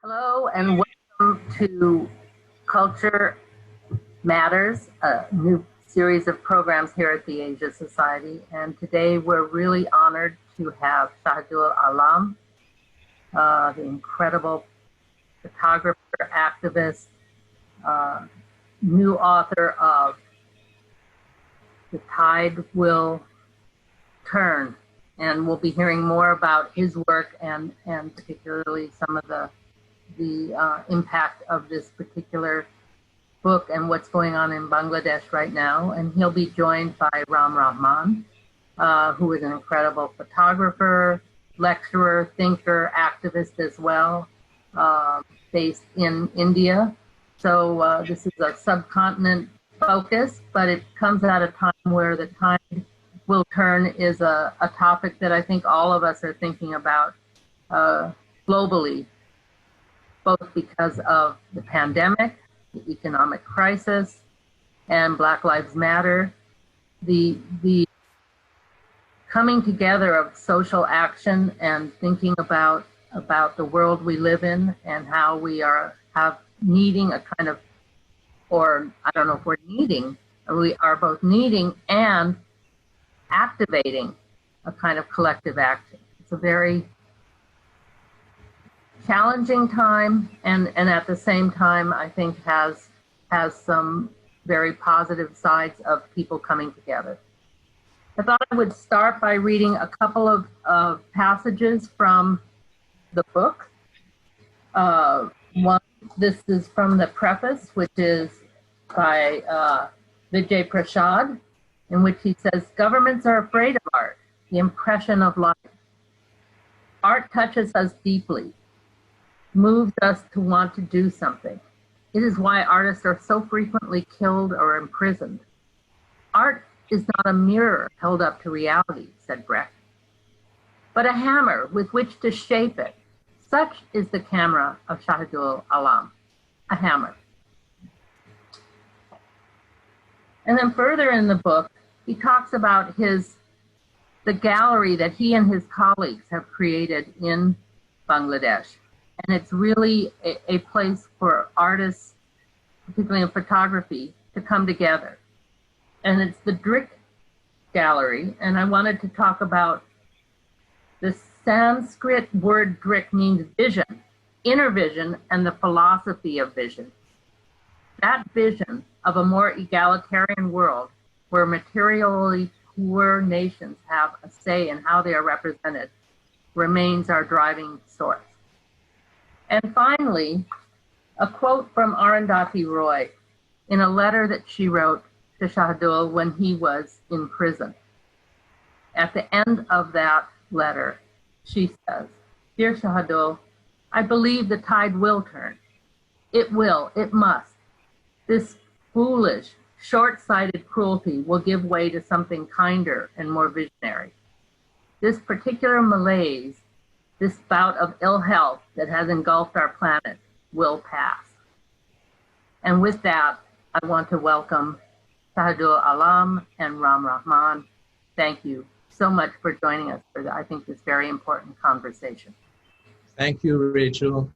Hello and welcome to Culture Matters, a new series of programs here at the Asia Society. And today we're really honored to have Shahidul Alam, the incredible photographer, activist, new author of The Tide Will Turn. And we'll be hearing more about his work and particularly some of the impact of this particular book and what's going on in Bangladesh right now. And he'll be joined by Ram Rahman, who is an incredible photographer, lecturer, thinker, activist as well, based in India. So this is a subcontinent focus, but it comes at a time where the tide will turn is a topic that I think all of us are thinking about globally, both because of the pandemic, the economic crisis, and Black Lives Matter. The coming together of social action and thinking about the world we live in and how we have needing a kind of, or I don't know if we're needing, we are both needing and activating a kind of collective action. It's a very challenging time, and at the same time, I think has some very positive sides of people coming together. I thought I would start by reading a couple of passages from the book. One, this is from the preface, which is by Vijay Prashad, in which he says, "Governments are afraid of art, the impression of life. Art touches us deeply, moves us to want to do something. It is why artists are so frequently killed or imprisoned. Art is not a mirror held up to reality," said Brecht, "but a hammer with which to shape it. Such is the camera of Shahidul Alam, a hammer." And then further in the book, he talks about the gallery that he and his colleagues have created in Bangladesh. And it's really a place for artists, particularly in photography, to come together. And it's the Drick Gallery. And I wanted to talk about the Sanskrit word Drick means vision, inner vision, and the philosophy of vision. That vision of a more egalitarian world where materially poor nations have a say in how they are represented remains our driving source. And finally, a quote from Arundhati Roy in a letter that she wrote to Shahidul when he was in prison. At the end of that letter, she says, "Dear Shahidul, I believe the tide will turn. It will, it must. This foolish, short-sighted cruelty will give way to something kinder and more visionary. This particular malaise, this bout of ill health that has engulfed our planet will pass." And with that, I want to welcome Shahidul Alam and Ram Rahman. Thank you so much for joining us for, I think, this very important conversation. Thank you, Rachel.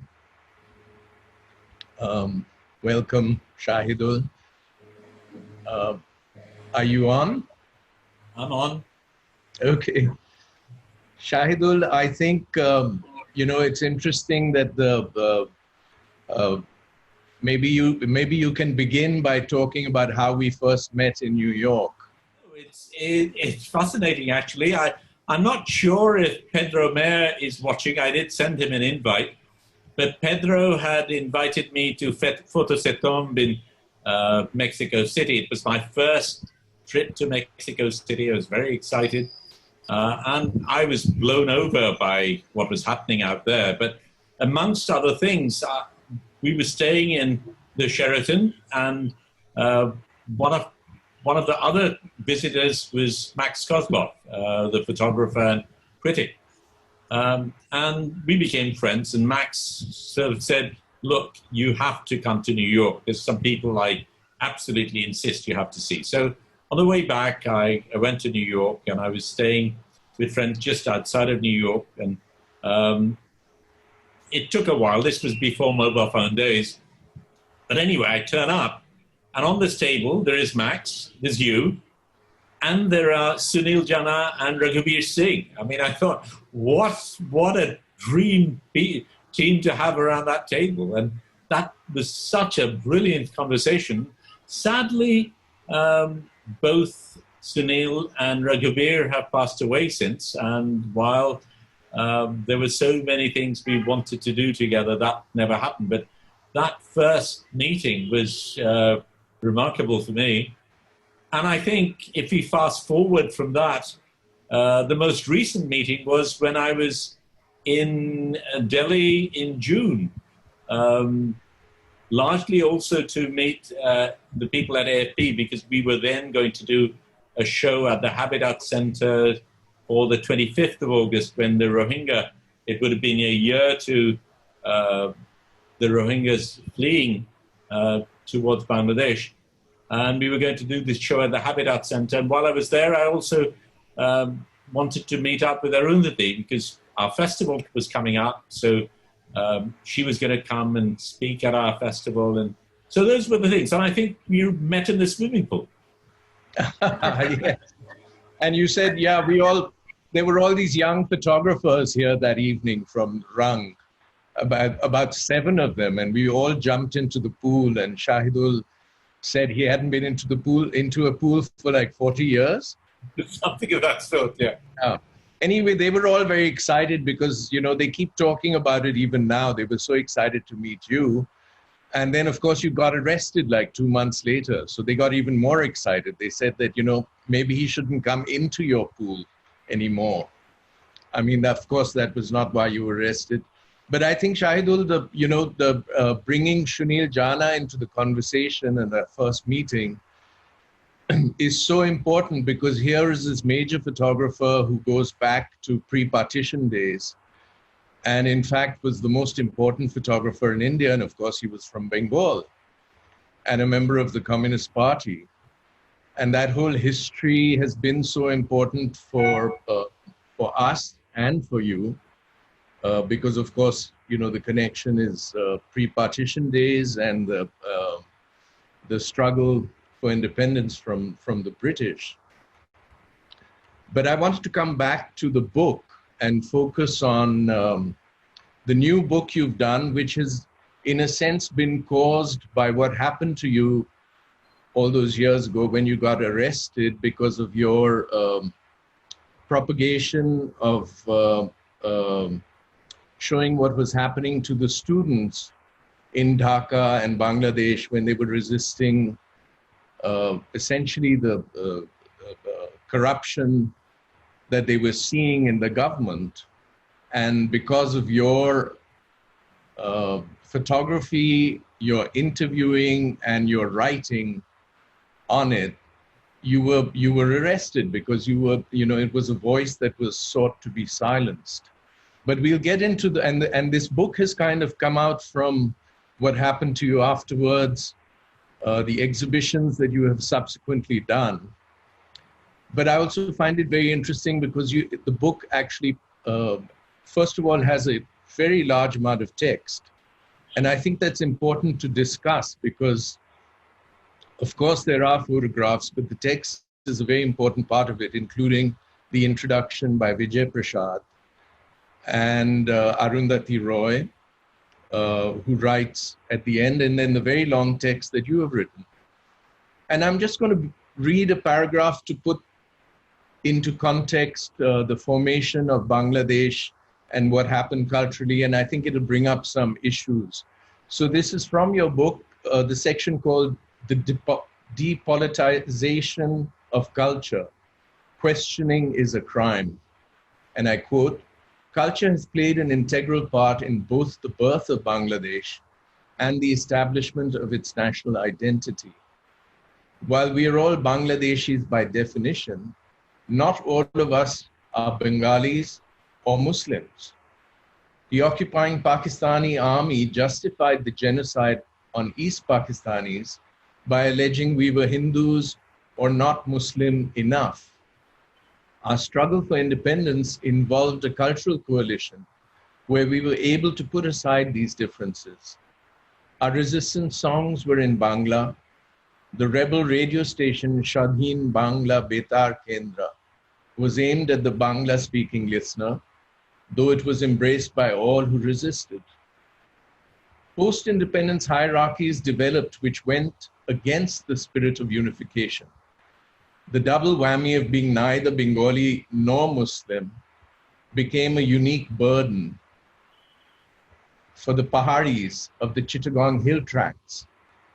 Welcome, Shahidul. Are you on? I'm on. Okay. Shahidul, I think, it's interesting that maybe you can begin by talking about how we first met in New York. It's fascinating, actually. I'm not sure if Pedro Mayer is watching. I did send him an invite, but Pedro had invited me to Photographic in Mexico City. It was my first trip to Mexico City. I was very excited. And I was blown over by what was happening out there. But amongst other things, we were staying in the Sheraton, and one of the other visitors was Max Kozlov, the photographer and critic. And we became friends, and Max sort of said, "Look, you have to come to New York. There's some people I absolutely insist you have to see." So on the way back, I went to New York, and I was staying with friends just outside of New York. And it took a while. This was before mobile phone days. But anyway, I turn up, and on this table, there is Max, there's you, and there are Sunil Jana and Raghuveer Singh. I mean, I thought, what a dream team to have around that table. And that was such a brilliant conversation. Sadly, both Sunil and Raghuveer have passed away since. And while there were so many things we wanted to do together, that never happened. But that first meeting was remarkable for me. And I think if we fast forward from that, the most recent meeting was when I was in Delhi in June, largely also to meet the people at AFP, because we were then going to do a show at the Habitat Center for the 25th of August when the Rohingya, it would have been a year to the Rohingyas fleeing towards Bangladesh. And we were going to do this show at the Habitat Center. And while I was there, I also wanted to meet up with Arundhati because our festival was coming up. So she was going to come and speak at our festival. And so those were the things. And I think we met in the swimming pool. Yes. And you said, yeah, there were all these young photographers here that evening from Rang, about 7 of them. And we all jumped into the pool, and Shahidul said he hadn't been into a pool for like 40 years. Something of that sort, yeah. Anyway, they were all very excited because, they keep talking about it even now. They were so excited to meet you. And then, of course, you got arrested like 2 months later. So they got even more excited. They said that, maybe he shouldn't come into your pool anymore. I mean, of course, that was not why you were arrested. But I think, Shahidul, the bringing Sunil Jana into the conversation in that first meeting is so important, because here is this major photographer who goes back to pre-partition days and in fact was the most important photographer in India. And of course, he was from Bengal and a member of the Communist Party. And that whole history has been so important for us and for you. Because of course, the connection is pre-partition days and the struggle for independence from the British. But I wanted to come back to the book and focus on the new book you've done, which has, in a sense, been caused by what happened to you all those years ago when you got arrested because of your propagation of showing what was happening to the students in Dhaka and Bangladesh when they were resisting essentially the corruption that they were seeing in the government. And because of your photography, your interviewing, and your writing on it, you were arrested because it was a voice that was sought to be silenced. But we'll get into and this book has kind of come out from what happened to you afterwards, the exhibitions that you have subsequently done. But I also find it very interesting because the book actually, first of all, has a very large amount of text. And I think that's important to discuss because, of course, there are photographs, but the text is a very important part of it, including the introduction by Vijay Prashad and Arundhati Roy, who writes at the end, and then the very long text that you have written. And I'm just going to read a paragraph to put into context the formation of Bangladesh and what happened culturally, and I think it'll bring up some issues. So this is from your book, the section called The Depoliticization of Culture. Questioning is a crime. And I quote, "Culture has played an integral part in both the birth of Bangladesh and the establishment of its national identity. While we are all Bangladeshis by definition, not all of us are Bengalis or Muslims. The occupying Pakistani army justified the genocide on East Pakistanis by alleging we were Hindus or not Muslim enough. Our struggle for independence involved a cultural coalition where we were able to put aside these differences. Our resistance songs were in Bangla. The rebel radio station Shadhin Bangla Betar Kendra was aimed at the Bangla-speaking listener, though it was embraced by all who resisted. Post-independence hierarchies developed which went against the spirit of unification. The double whammy of being neither Bengali nor Muslim became a unique burden for the Paharis of the Chittagong hill tracts,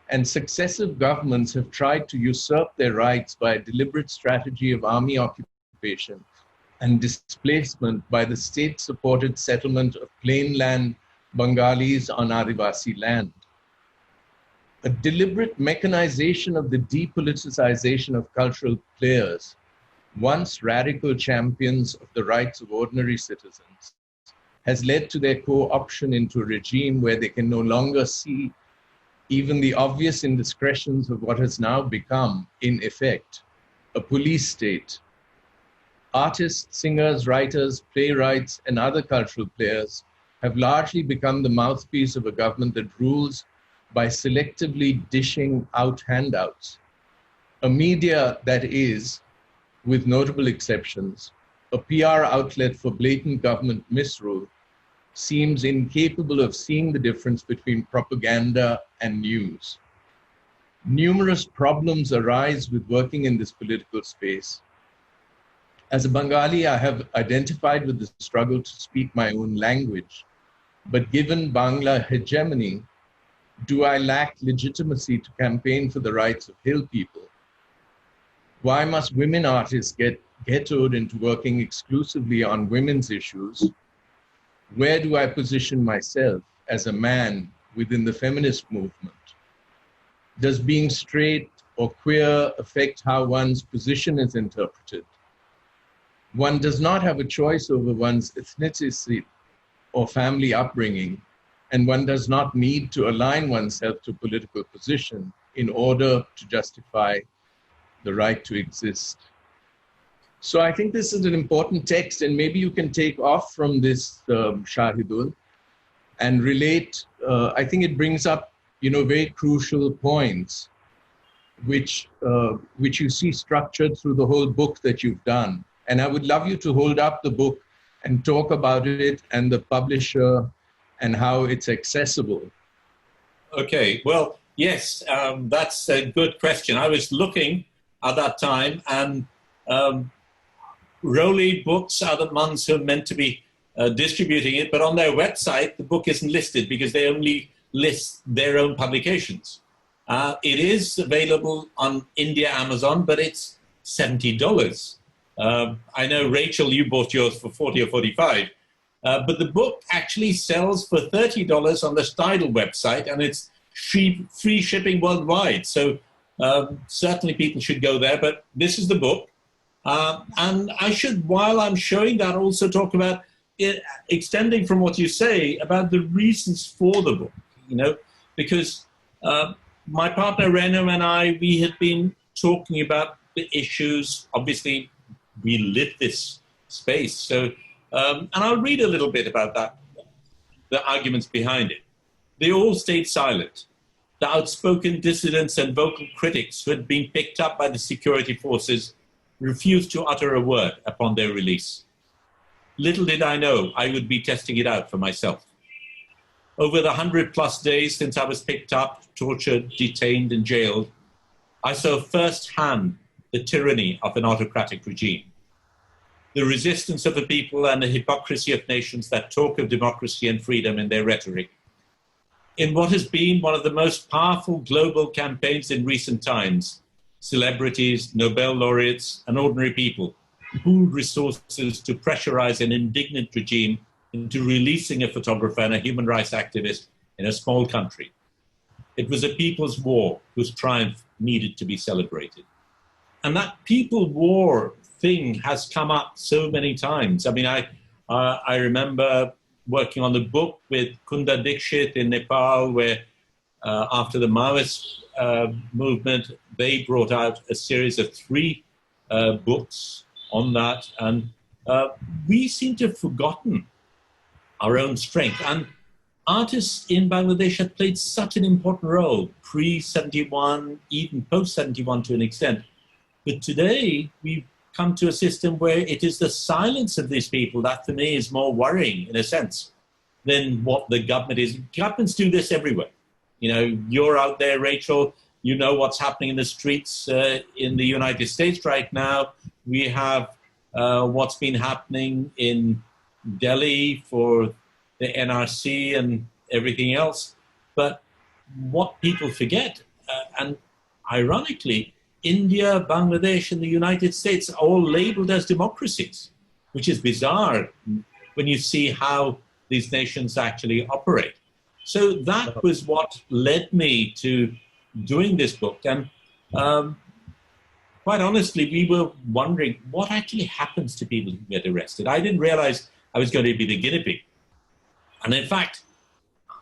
and successive governments have tried to usurp their rights by a deliberate strategy of army occupation and displacement by the state-supported settlement of plainland Bengalis on Adivasi land. A deliberate mechanization of the depoliticization of cultural players, once radical champions of the rights of ordinary citizens, has led to their co-option into a regime where they can no longer see even the obvious indiscretions of what has now become, in effect, a police state. Artists, singers, writers, playwrights, and other cultural players have largely become the mouthpiece of a government that rules by selectively dishing out handouts. A media that is, with notable exceptions, a PR outlet for blatant government misrule, seems incapable of seeing the difference between propaganda and news. Numerous problems arise with working in this political space. As a Bengali, I have identified with the struggle to speak my own language, but given Bangla hegemony, do I lack legitimacy to campaign for the rights of Hill people? Why must women artists get ghettoed into working exclusively on women's issues? Where do I position myself as a man within the feminist movement? Does being straight or queer affect how one's position is interpreted? One does not have a choice over one's ethnicity or family upbringing, and one does not need to align oneself to a political position in order to justify the right to exist. So I think this is an important text, and maybe you can take off from this, Shahidul, and relate. I think it brings up, very crucial points, which you see structured through the whole book that you've done. And I would love you to hold up the book and talk about it and the publisher and how it's accessible. Okay, well, yes, that's a good question. I was looking at that time, and Rowley Books are the ones who are meant to be distributing it, but on their website, the book isn't listed because they only list their own publications. It is available on India Amazon, but it's $70. I know, Rachel, you bought yours for $40 or $45, but the book actually sells for $30 on the Tidal website, and it's free shipping worldwide. So certainly people should go there, but this is the book. And I should, while I'm showing that, also talk about it, extending from what you say about the reasons for the book, because my partner Rana and I, we had been talking about the issues. Obviously, we live this space. So, and I'll read a little bit about that, the arguments behind it. They all stayed silent. The outspoken dissidents and vocal critics who had been picked up by the security forces refused to utter a word upon their release. Little did I know I would be testing it out for myself. Over the 100+ days since I was picked up, tortured, detained, and jailed, I saw firsthand the tyranny of an autocratic regime, the resistance of a people and the hypocrisy of nations that talk of democracy and freedom in their rhetoric. In what has been one of the most powerful global campaigns in recent times, celebrities, Nobel laureates, and ordinary people pooled resources to pressurize an indignant regime into releasing a photographer and a human rights activist in a small country. It was a people's war whose triumph needed to be celebrated. And that people war thing has come up so many times. I mean, I remember working on the book with Kunda Dixit in Nepal, where after the Maoist movement, they brought out a series of 3 books on that. And we seem to have forgotten our own strength. And artists in Bangladesh have played such an important role, pre-71, even post-71 to an extent. But today, we've come to a system where it is the silence of these people that, for me, is more worrying, in a sense, than what the government is. Governments do this everywhere. You know, you're out there, Rachel, you know what's happening in the streets in the United States right now. We have what's been happening in Delhi for the NRC and everything else. But what people forget, and ironically, India, Bangladesh, and the United States are all labeled as democracies, which is bizarre when you see how these nations actually operate. So that was what led me to doing this book. And quite honestly, we were wondering what actually happens to people who get arrested. I didn't realize I was going to be the guinea pig. And in fact,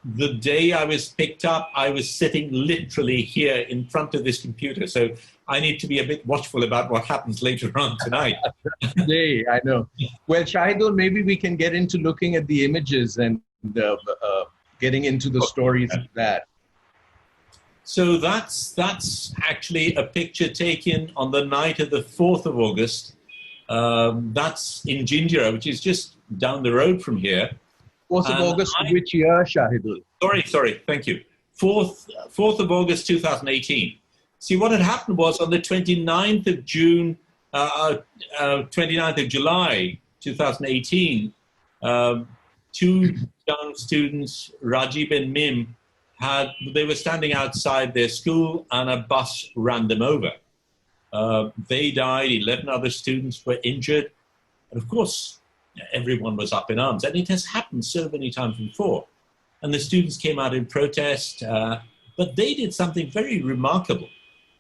the day I was picked up, I was sitting literally here in front of this computer. So I need to be a bit watchful about what happens later on tonight. Today, I know. Well, Shahidul, maybe we can get into looking at the images and getting into the stories of that. So that's actually a picture taken on the night of the 4th of August. That's in Jinjira, which is just down the road from here. 4th of August, which year, Shahidul? Sorry, thank you. 4th of August, 2018. See, what had happened was on the 29th of June, 29th of July, 2018, two young students, Rajib and Mim, they were standing outside their school and a bus ran them over. They died, 11 other students were injured. And of course, everyone was up in arms. And it has happened so many times before. And the students came out in protest, but they did something very remarkable.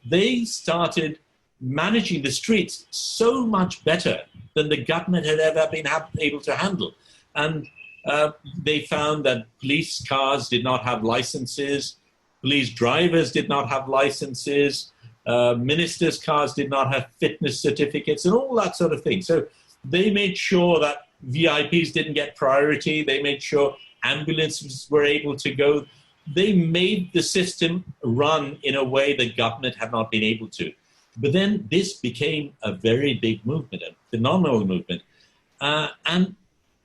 They started managing the streets so much better than the government had ever been able to handle. And they found that police cars did not have licenses, police drivers did not have licenses, ministers' cars did not have fitness certificates, and all that sort of thing. So they made sure that VIPs didn't get priority. They made sure ambulances were able to go. They made the system run in a way the government had not been able to. But then this became a very big movement, a phenomenal movement. And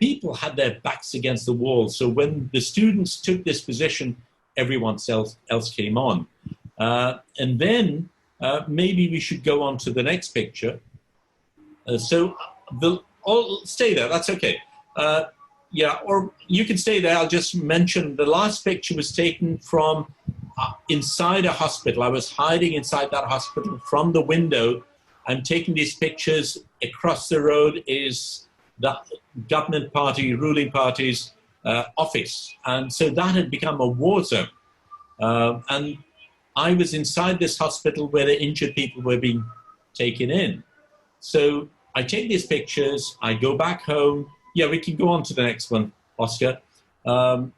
people had their backs against the wall. So when the students took this position, everyone else came on. And then maybe we should go on to the next picture. Stay there, that's okay. Yeah, or you can stay there. I'll just mention the last picture was taken from inside a hospital. I was hiding inside that hospital from the window. I'm taking these pictures. Across the road is the government party, ruling party's office. And so that had become a war zone. And I was inside this hospital where the injured people were being taken in. So I take these pictures, I go back home. Yeah, we can go on to the next one, Oscar. I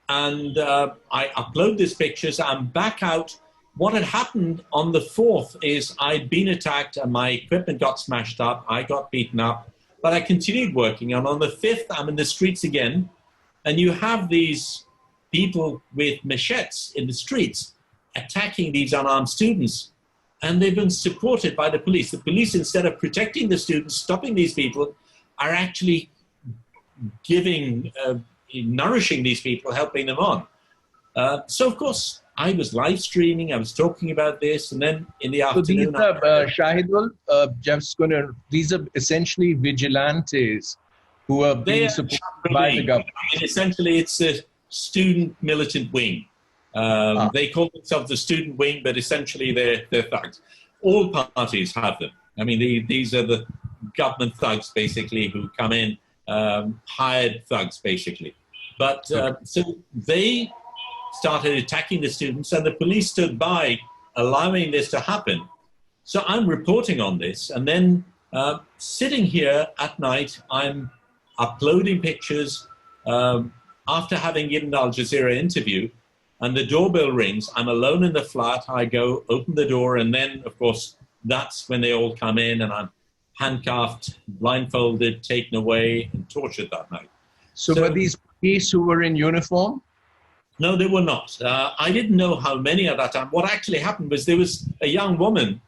upload these pictures. I'm back out. What had happened on the 4th is I'd been attacked and my equipment got smashed up. I got beaten up, but I continued working. And on the 5th, I'm in the streets again. And you have these people with machetes in the streets attacking these unarmed students. And they've been supported by the police. The police, instead of protecting the students, stopping these people, are actually nourishing these people, helping them on. So, of course, I was live streaming. I was talking about this. And then in the afternoon... So Shahidul, these are essentially vigilantes who are being supported by the government. Essentially, it's a student militant wing. They call themselves the student wing, but essentially they're thugs. All parties have them. I mean, these are the government thugs, basically, who come in, hired thugs, basically. But so they started attacking the students, and the police stood by, allowing this to happen. So I'm reporting on this, and then sitting here at night, I'm uploading pictures after having given the Al Jazeera interview. And the doorbell rings. I'm alone in the flat. I go open the door, and then, of course, that's when they all come in, and I'm handcuffed, blindfolded, taken away, and tortured that night. So were these police who were in uniform? No, they were not. I didn't know how many at that time. What actually happened was there was a young woman.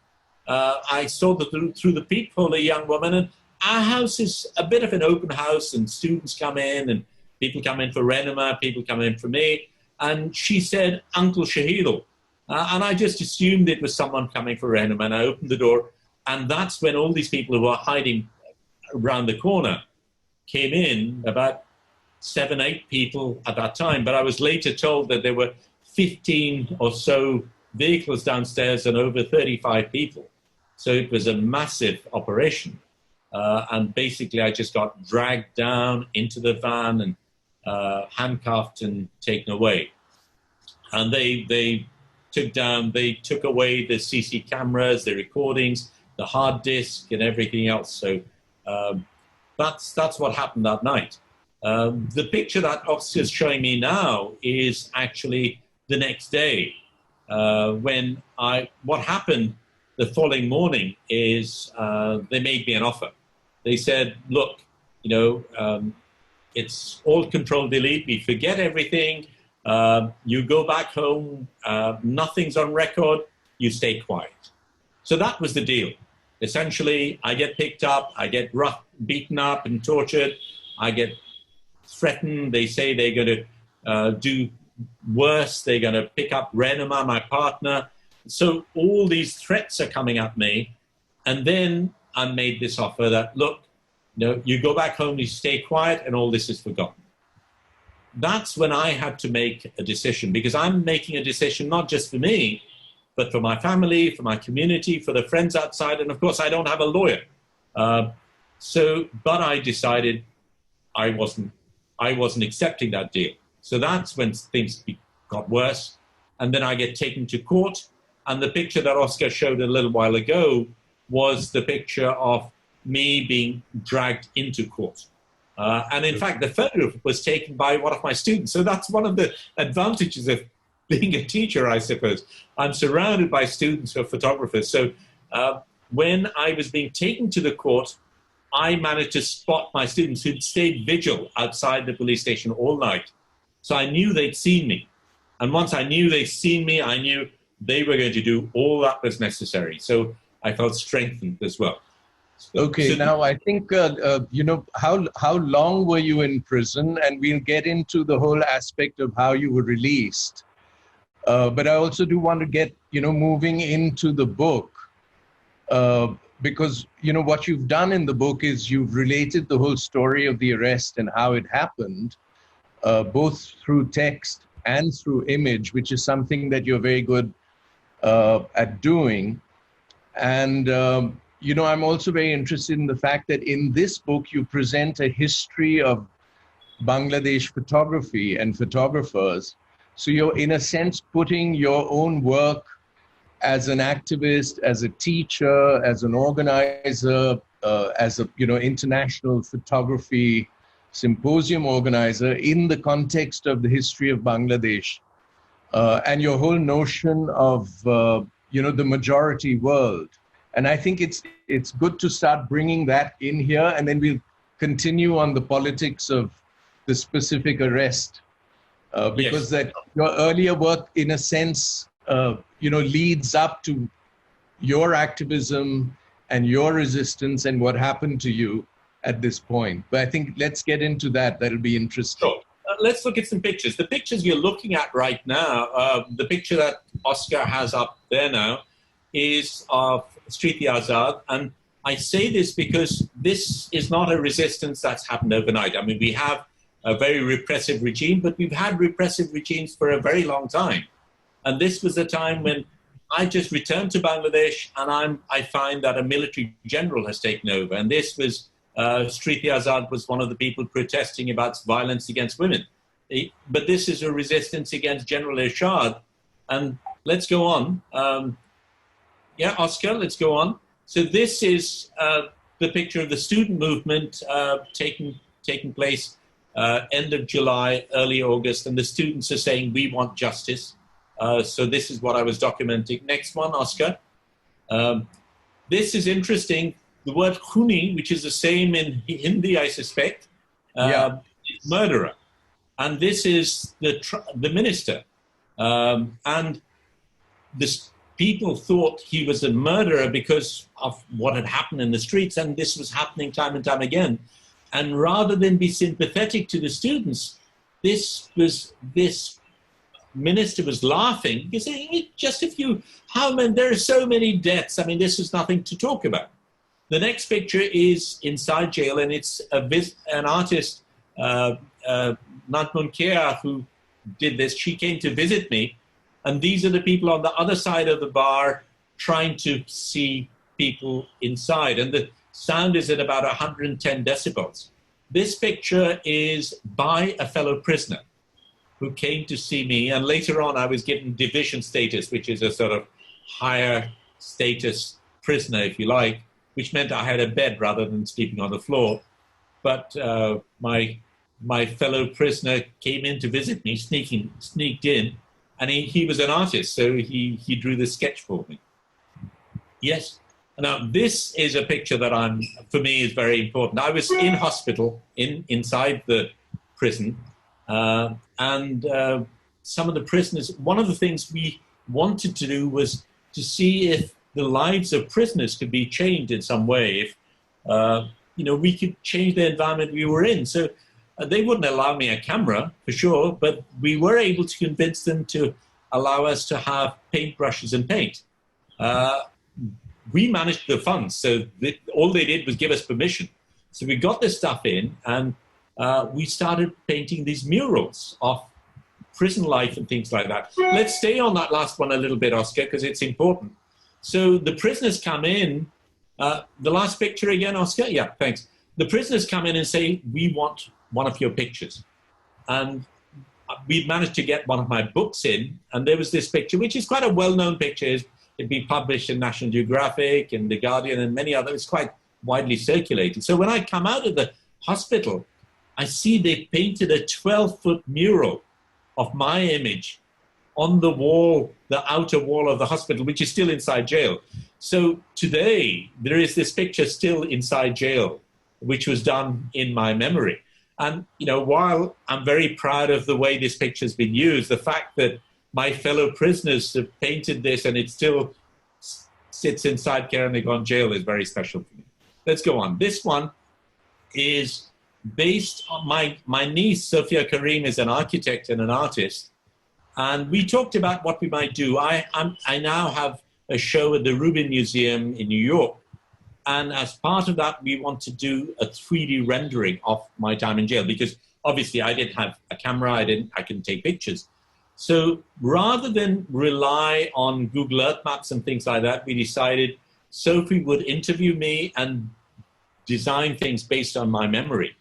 I saw through the peephole a young woman, and our house is a bit of an open house, and students come in, and people come in for Renama, people come in for me. And she said, Uncle Shahidul. And I just assumed it was someone coming for Renama, and I opened the door, and that's when all these people who were hiding around the corner came in, about 7, 8 people at that time. But I was later told that there were 15 or so vehicles downstairs and over 35 people. So it was a massive operation. And basically I just got dragged down into the van and handcuffed and taken away. And they took away the CC cameras, the recordings, the hard disk and everything else. So that's what happened that night. The picture that Oscar's showing me now is actually the next day. What happened the following morning is they made me an offer. They said, look, it's all control delete. We forget everything. You go back home. Nothing's on record. You stay quiet. So that was the deal. Essentially, I get picked up. I get beaten up and tortured. I get threatened. They say they're going to do worse. They're going to pick up Renama, my partner. So all these threats are coming at me. And then I made this offer that, look, you go back home, you stay quiet, and all this is forgotten. That's when I had to make a decision, because I'm making a decision not just for me, but for my family, for my community, for the friends outside. And of course, I don't have a lawyer. But I decided I wasn't accepting that deal. So that's when things got worse. And then I get taken to court. And the picture that Oscar showed a little while ago was the picture of me being dragged into court. And in fact, the photo was taken by one of my students. So that's one of the advantages of being a teacher, I suppose. I'm surrounded by students who are photographers. So when I was being taken to the court, I managed to spot my students who'd stayed vigil outside the police station all night. So I knew they'd seen me. And once I knew they'd seen me, I knew they were going to do all that was necessary. So I felt strengthened as well. Okay, now I think, how long were you in prison? And we'll get into the whole aspect of how you were released. But I also do want to get, moving into the book. Because, what you've done in the book is you've related the whole story of the arrest and how it happened, both through text and through image, which is something that you're very good at doing. And, I'm also very interested in the fact that in this book, you present a history of Bangladesh photography and photographers. So you're, in a sense, putting your own work as an activist, as a teacher, as an organizer, as a international photography symposium organizer in the context of the history of Bangladesh, and your whole notion of the majority world. And I think it's good to start bringing that in here, and then we'll continue on the politics of the specific arrest, because that your earlier work, in a sense, leads up to your activism and your resistance and what happened to you at this point. But I think let's get into that. That'll be interesting. Sure. Let's look at some pictures. The pictures you're looking at right now, the picture that Oscar has up there now, is of Street Azad. And I say this because this is not a resistance that's happened overnight. I mean, we have a very repressive regime, but we've had repressive regimes for a very long time. And this was a time when I just returned to Bangladesh, and I find that a military general has taken over. And this was, Street Azad was one of the people protesting about violence against women. But this is a resistance against General Ershad. And let's go on. Oscar, let's go on. So this is the picture of the student movement taking place end of July, early August, and the students are saying, we want justice. So this is what I was documenting. Next one, Oscar. This is interesting. The word khuni, which is the same in Hindi, I suspect, is murderer. And this is the minister. And this people thought he was a murderer because of what had happened in the streets, and this was happening time and time again. And rather than be sympathetic to the students, this minister was laughing because just a few, there are so many deaths. I mean, this is nothing to talk about. The next picture is inside jail, and it's an artist, Nantmun Kea, who did this. She came to visit me, and these are the people on the other side of the bar trying to see people inside, and the sound is at about 110 decibels. This picture is by a fellow prisoner who came to see me, and later on I was given division status, which is a sort of higher status prisoner, if you like, which meant I had a bed rather than sleeping on the floor. But my fellow prisoner came in to visit me, sneaked in, and he was an artist, so he drew this sketch for me. Yes. Now, this is a picture that for me is very important. I was in hospital, inside the prison, and some of the prisoners, one of the things we wanted to do was to see if the lives of prisoners could be changed in some way, if we could change the environment we were in. So they wouldn't allow me a camera, for sure, but we were able to convince them to allow us to have paintbrushes and paint. We managed the funds, so all they did was give us permission. So we got this stuff in, and we started painting these murals of prison life and things like that. Let's stay on that last one a little bit, Oscar, because it's important. So the prisoners come in. The last picture again, Oscar? Yeah, thanks. The prisoners come in and say, we want one of your pictures. And we managed to get one of my books in, and there was this picture, which is quite a well-known picture. It'd been published in National Geographic and The Guardian and many others. It's quite widely circulated. So when I come out of the hospital, I see they painted a 12-foot mural of my image on the wall, the outer wall of the hospital, which is still inside jail. So today, there is this picture still inside jail, which was done in my memory. And, while I'm very proud of the way this picture has been used, the fact that my fellow prisoners have painted this and it still sits inside Karanegon jail is very special to me. Let's go on. This one is based on my niece, Sophia Karim, is an architect and an artist. And we talked about what we might do. I now have a show at the Rubin Museum in New York. And as part of that, we want to do a 3D rendering of my time in jail, because obviously I didn't have a camera. I couldn't take pictures. So rather than rely on Google Earth maps and things like that, we decided Sophie would interview me and design things based on my memory.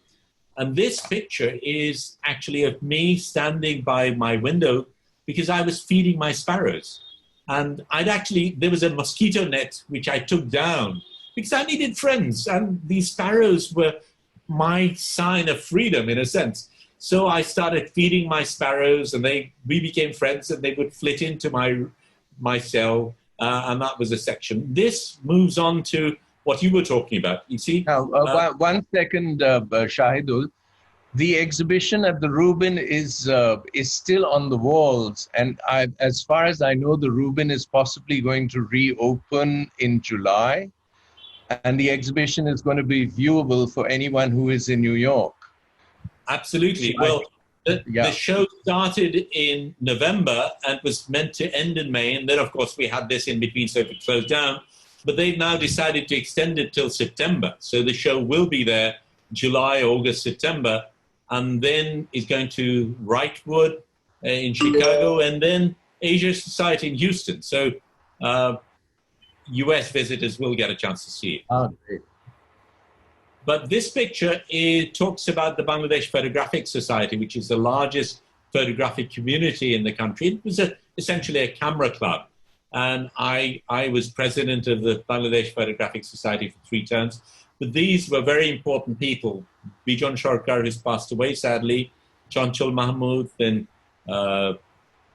And this picture is actually of me standing by my window because I was feeding my sparrows. And there was a mosquito net which I took down because I needed friends. And these sparrows were my sign of freedom, in a sense. So I started feeding my sparrows, and we became friends, and they would flit into my cell, and that was a section. This moves on to what you were talking about. You see? Now, 1 second, Shahidul. The exhibition at the Rubin is still on the walls, and as far as I know, the Rubin is possibly going to reopen in July, and the exhibition is going to be viewable for anyone who is in New York. Absolutely. Well, the show started in November and was meant to end in May. And then, of course, we had this in between, so it closed down. But they've now decided to extend it till September. So the show will be there July, August, September. And then it's going to Wrightwood in Chicago, and then Asia Society in Houston. So U.S. visitors will get a chance to see it. Oh, great. But this picture, it talks about the Bangladesh Photographic Society, which is the largest photographic community in the country. It was essentially a camera club. And I was president of the Bangladesh Photographic Society for 3 terms. But these were very important people. Bijon Sarkar, who's passed away, sadly, Chanchol Mahmood, then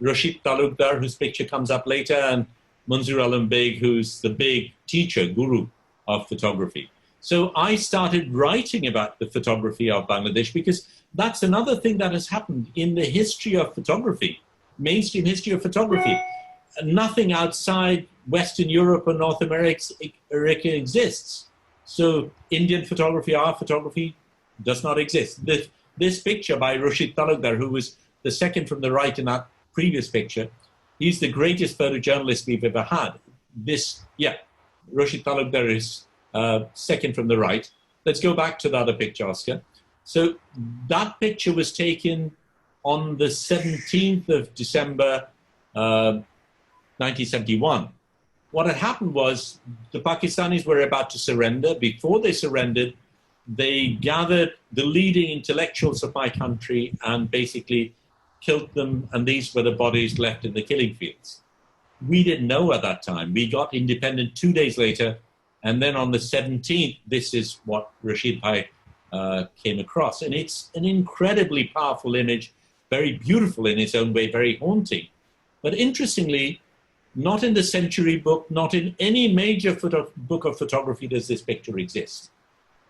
Rashid Talukdar, whose picture comes up later, and Manzur Alam Beg, who's the big teacher, guru of photography. So I started writing about the photography of Bangladesh, because that's another thing that has happened in the history of photography, mainstream history of photography. Nothing outside Western Europe or North America exists. So Indian photography, our photography, does not exist. This picture by Rashid Talukdar, who was the second from the right in that previous picture, he's the greatest photojournalist we've ever had. Rashid Talukdar is second from the right. Let's go back to the other picture, Oscar. So that picture was taken on the 17th of December, 1971. What had happened was the Pakistanis were about to surrender. Before they surrendered, they gathered the leading intellectuals of my country and basically killed them, and these were the bodies left in the killing fields. We didn't know at that time. We got independent 2 days later, and then on the 17th, this is what Rashid Bhai came across. And it's an incredibly powerful image, very beautiful in its own way, very haunting. But interestingly, not in the Century book, not in any major book of photography does this picture exist.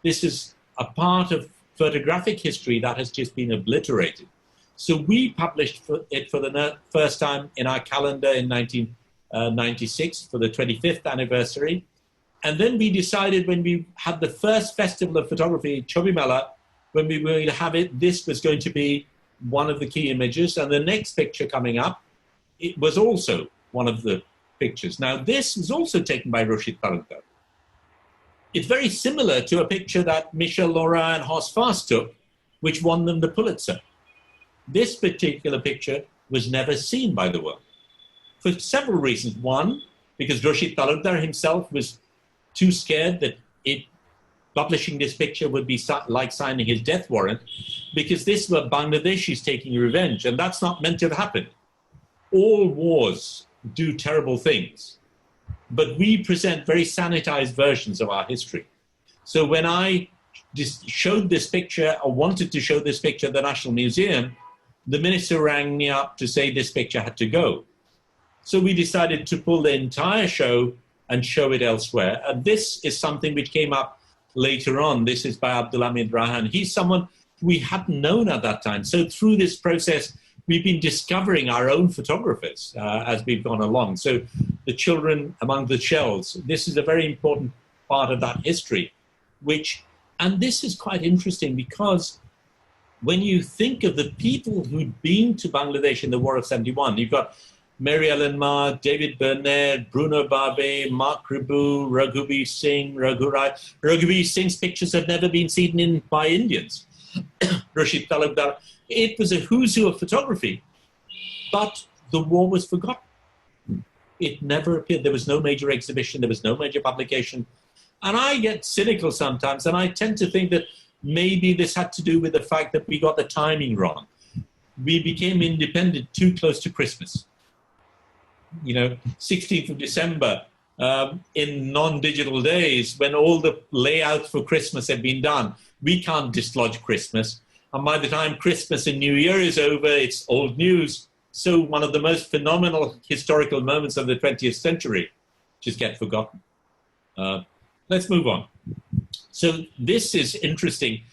This is a part of photographic history that has just been obliterated. So we published it for the first time in our calendar in 1996 for the 25th anniversary. And then we decided, when we had the first festival of photography, Chobimela, when we were going to have it, this was going to be one of the key images. And the next picture coming up, it was also one of the pictures. Now, this was also taken by Rashid Talukdar. It's very similar to a picture that Michel Laura and Horst Fast took, which won them the Pulitzer. This particular picture was never seen by the world for several reasons. One, because Rashid Talukdar himself was too scared that publishing this picture would be like signing his death warrant, because this were Bangladeshis taking revenge, and that's not meant to have happened. All wars do terrible things, but we present very sanitized versions of our history. So when I showed this picture, or wanted to show this picture at the National Museum, the minister rang me up to say this picture had to go. So we decided to pull the entire show and show it elsewhere. And this is something which came up later on. This is by Abdulhamid Rahan. He's someone we hadn't known at that time. So through this process, we've been discovering our own photographers as we've gone along. So the children among the shells, this is a very important part of that history, and this is quite interesting, because when you think of the people who'd been to Bangladesh in the War of 71, you've got Mary Ellen Marr, David Burnett, Bruno Barbe, Mark Ribu, Raghuveer Singh, Raghu Rai. Raghuveer Singh's pictures have never been seen by Indians. Rashid Talukdar. It was a who's who of photography, but the war was forgotten. It never appeared. There was no major exhibition. There was no major publication. And I get cynical sometimes, and I tend to think that maybe this had to do with the fact that we got the timing wrong. We became independent too close to Christmas. 16th of December, in non-digital days, when all the layouts for Christmas had been done. We can't dislodge Christmas. And by the time Christmas and New Year is over, it's old news. So one of the most phenomenal historical moments of the 20th century just get forgotten. Let's move on. So this is interesting.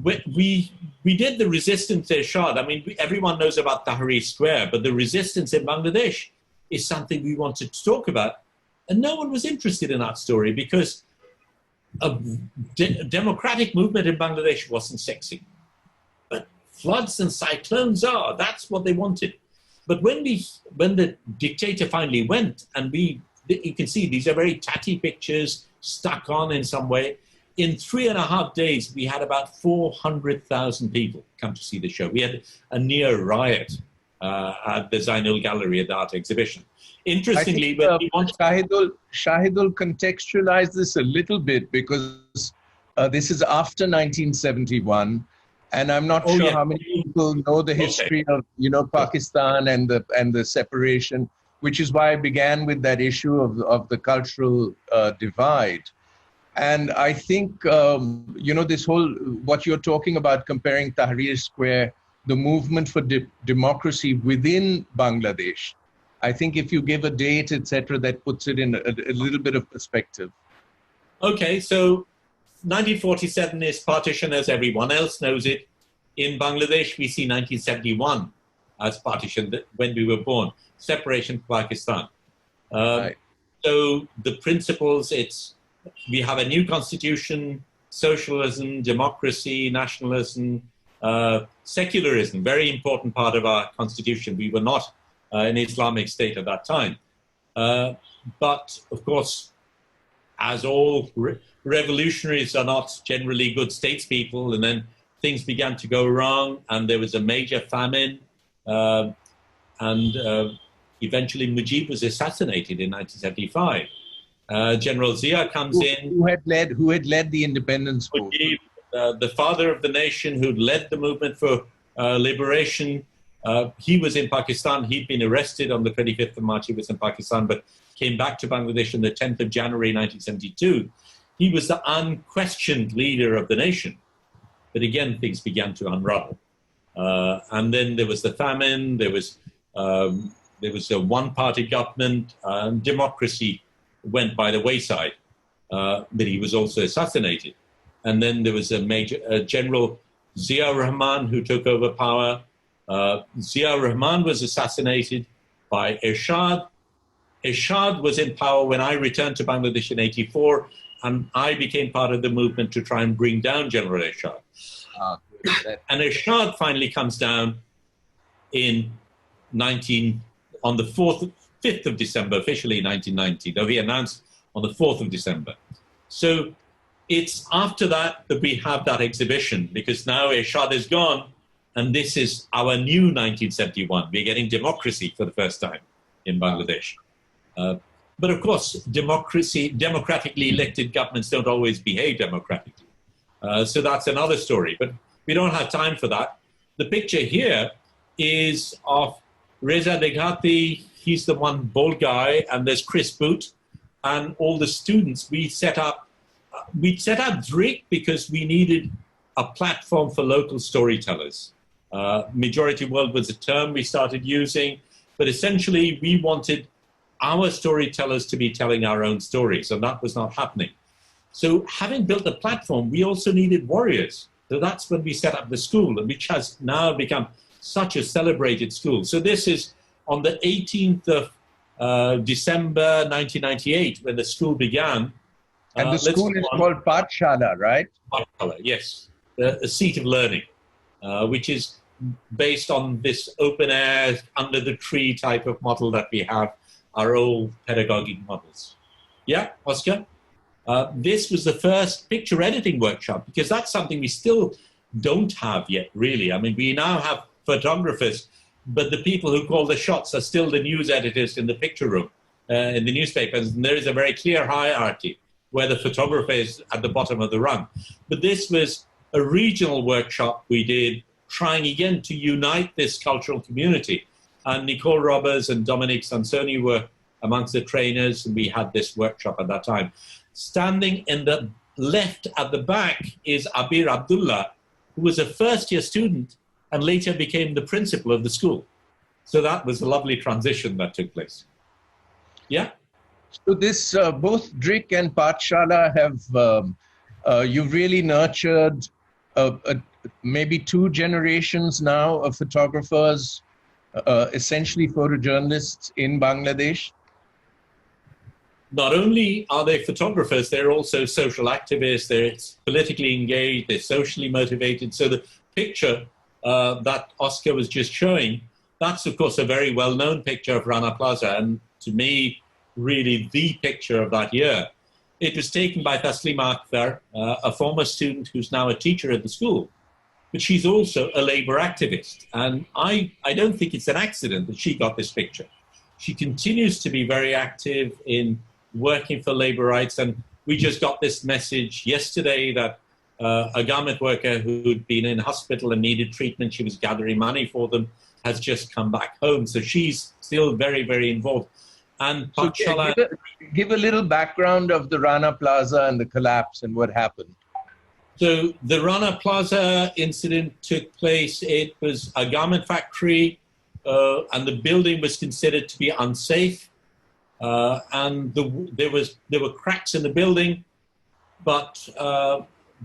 We did the resistance shot. I mean, everyone knows about Tahrir Square, but the resistance in Bangladesh is something we wanted to talk about. And no one was interested in that story, because a democratic movement in Bangladesh wasn't sexy. But floods and cyclones are. That's what they wanted. But when the dictator finally went, and you can see these are very tatty pictures stuck on in some way. In 3.5 days, we had about 400,000 people come to see the show. We had a near riot at the Zainul Gallery at the art exhibition. Interestingly, Shahidul contextualized this a little bit, because this is after 1971, and I'm not sure how many people know the history of Pakistan and the separation, which is why I began with that issue of the cultural divide. And I think this whole what you're talking about, comparing Tahrir Square, the movement for democracy within Bangladesh. I think if you give a date, etc., that puts it in a little bit of perspective. Okay, so 1947 is partition as everyone else knows it. In Bangladesh, we see 1971 as partition when we were born, separation from Pakistan. Right. So the principles, we have a new constitution, socialism, democracy, nationalism, secularism, very important part of our constitution. We were not an Islamic state at that time. But of course, as all revolutionaries are not generally good statespeople, and then things began to go wrong, and there was a major famine, and eventually Mujib was assassinated in 1975. General Zia comes in. Who had led the independence movement? Mujib, the father of the nation, who led the movement for liberation. He was in Pakistan. He'd been arrested on the 25th of March. He was in Pakistan, but came back to Bangladesh on the 10th of January 1972. He was the unquestioned leader of the nation. But again, things began to unravel. And then there was the famine. There was a one-party government. Democracy went by the wayside. But he was also assassinated. And then there was a General Zia Rahman who took over power. Zia Rahman was assassinated by Ershad. Ershad was in power when I returned to Bangladesh in 1984, and I became part of the movement to try and bring down General Ershad. And Ershad finally comes down on the 5th of December, officially 1990, though he announced on the 4th of December. So it's after that we have that exhibition, because now Ershad is gone, and this is our new 1971. We're getting democracy for the first time in Bangladesh. But of course, democratically elected governments don't always behave democratically. So that's another story, but we don't have time for that. The picture here is of Reza Deghati. He's the one bold guy, and there's Chris Boot and all the students. We set up DRIC because we needed a platform for local storytellers. Majority world was a term we started using, but essentially we wanted our storytellers to be telling our own stories, and that was not happening. So having built a platform, we also needed warriors. So that's when we set up the school, and which has now become such a celebrated school. So this is on the 18th of December 1998 when the school began. And the school is called Pathshala, right? Pathshala, yes. A seat of learning, which is based on this open air, under the tree type of model that we have, our old pedagogic models. Yeah, Oscar? This was the first picture editing workshop, because that's something we still don't have yet, really. I mean, we now have photographers, but the people who call the shots are still the news editors in the picture room, in the newspapers. And there is a very clear hierarchy where the photographer is at the bottom of the rung. But this was a regional workshop we did, trying again to unite this cultural community. And Nicole Roberts and Dominique Sansoni were amongst the trainers, and we had this workshop at that time. Standing in the left at the back is Abir Abdullah, who was a first-year student and later became the principal of the school. So that was a lovely transition that took place. Yeah? So this, both DRIC and Pathshala have, you've really nurtured maybe two generations now of photographers, essentially photojournalists in Bangladesh. Not only are they photographers, they're also social activists, they're politically engaged, they're socially motivated. So the picture that Oscar was just showing, that's of course a very well-known picture of Rana Plaza, and to me, really the picture of that year. It was taken by Taslima Akhtar, a former student who's now a teacher at the school, but she's also a labor activist. And I don't think it's an accident that she got this picture. She continues to be very active in working for labor rights. And we just got this message yesterday that a garment worker who'd been in hospital and needed treatment, she was gathering money for them, has just come back home. So she's still very, very involved. And so give a little background of the Rana Plaza and the collapse and what happened. So the Rana Plaza incident took place. It was a garment factory, and the building was considered to be unsafe. And there were cracks in the building. but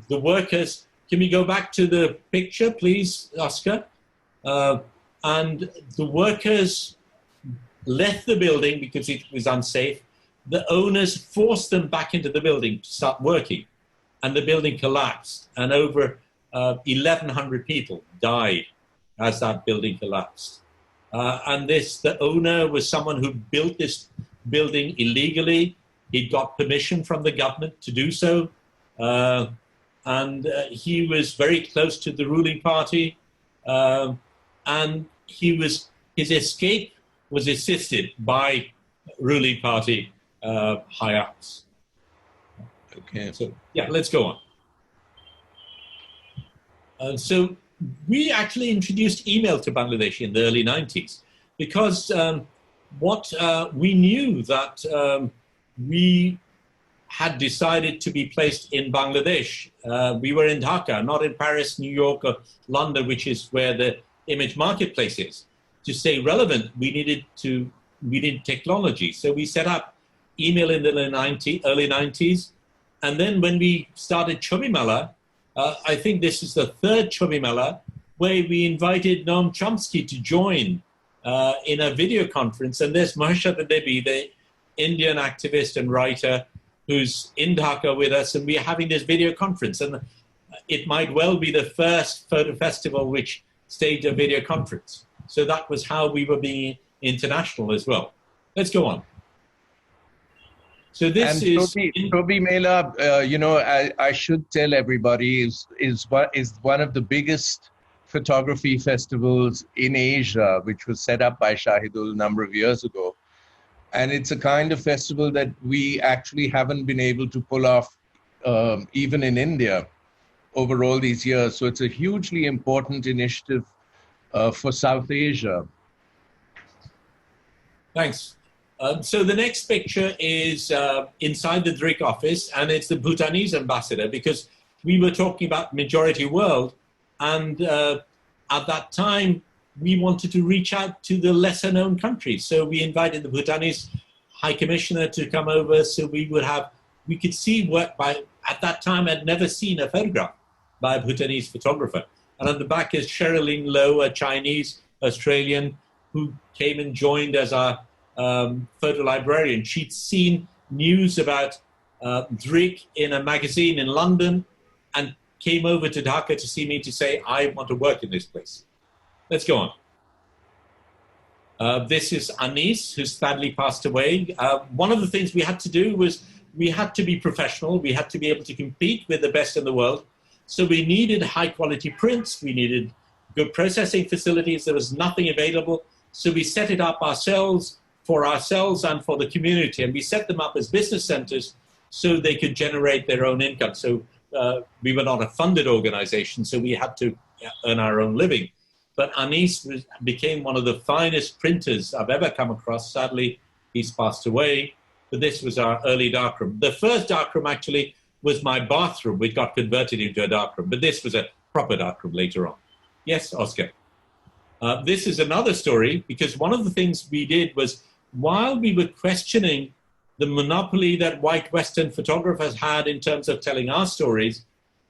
the workers, can we go back to the picture, please, Oscar? And the workers left the building because it was unsafe. The owners forced them back into the building to start working, and the building collapsed, and over 1,100 people died as that building collapsed. And the owner was someone who built this building illegally. He got permission from the government to do so. And he was very close to the ruling party. And his escape was assisted by ruling party high-ups. Okay. So, yeah, let's go on. So we actually introduced email to Bangladesh in the early 90s because we knew that we had decided to be placed in Bangladesh. We were in Dhaka, not in Paris, New York, or London, which is where the image marketplace is. To stay relevant, we needed technology. So we set up email in the early 90s. And then when we started Chobi Mela, I think this is the third Chobi Mela, where we invited Noam Chomsky to join in a video conference. And there's Maheshwar Devi, the Indian activist and writer, who's in Dhaka with us, and we're having this video conference. And it might well be the first photo festival which staged a video conference. So that was how we were being international as well. Let's go on. So this is Chobi Mela. I should tell everybody is one of the biggest photography festivals in Asia, which was set up by Shahidul a number of years ago. And it's a kind of festival that we actually haven't been able to pull off even in India over all these years. So it's a hugely important initiative for South Asia. Thanks. So the next picture is inside the DRIC office, and it's the Bhutanese ambassador, because we were talking about majority world, and at that time, we wanted to reach out to the lesser known countries. So we invited the Bhutanese High Commissioner to come over so we could see work by, at that time I'd never seen a photograph by a Bhutanese photographer. And on the back is Sherilyn Lowe, a Chinese Australian who came and joined as our photo librarian. She'd seen news about DRIC in a magazine in London and came over to Dhaka to see me to say, I want to work in this place. Let's go on. This is Anis, who sadly passed away. One of the things we had to do was we had to be professional. We had to be able to compete with the best in the world. So we needed high quality prints. We needed good processing facilities. There was nothing available. So we set it up ourselves for ourselves and for the community. And we set them up as business centers so they could generate their own income. So we were not a funded organization, so we had to earn our own living. But Anis became one of the finest printers I've ever come across. Sadly, he's passed away. But this was our early darkroom. The first darkroom actually was my bathroom, which got converted into a darkroom. But this was a proper darkroom later on. Yes, Oscar. This is another story, because one of the things we did was, while we were questioning the monopoly that white Western photographers had in terms of telling our stories,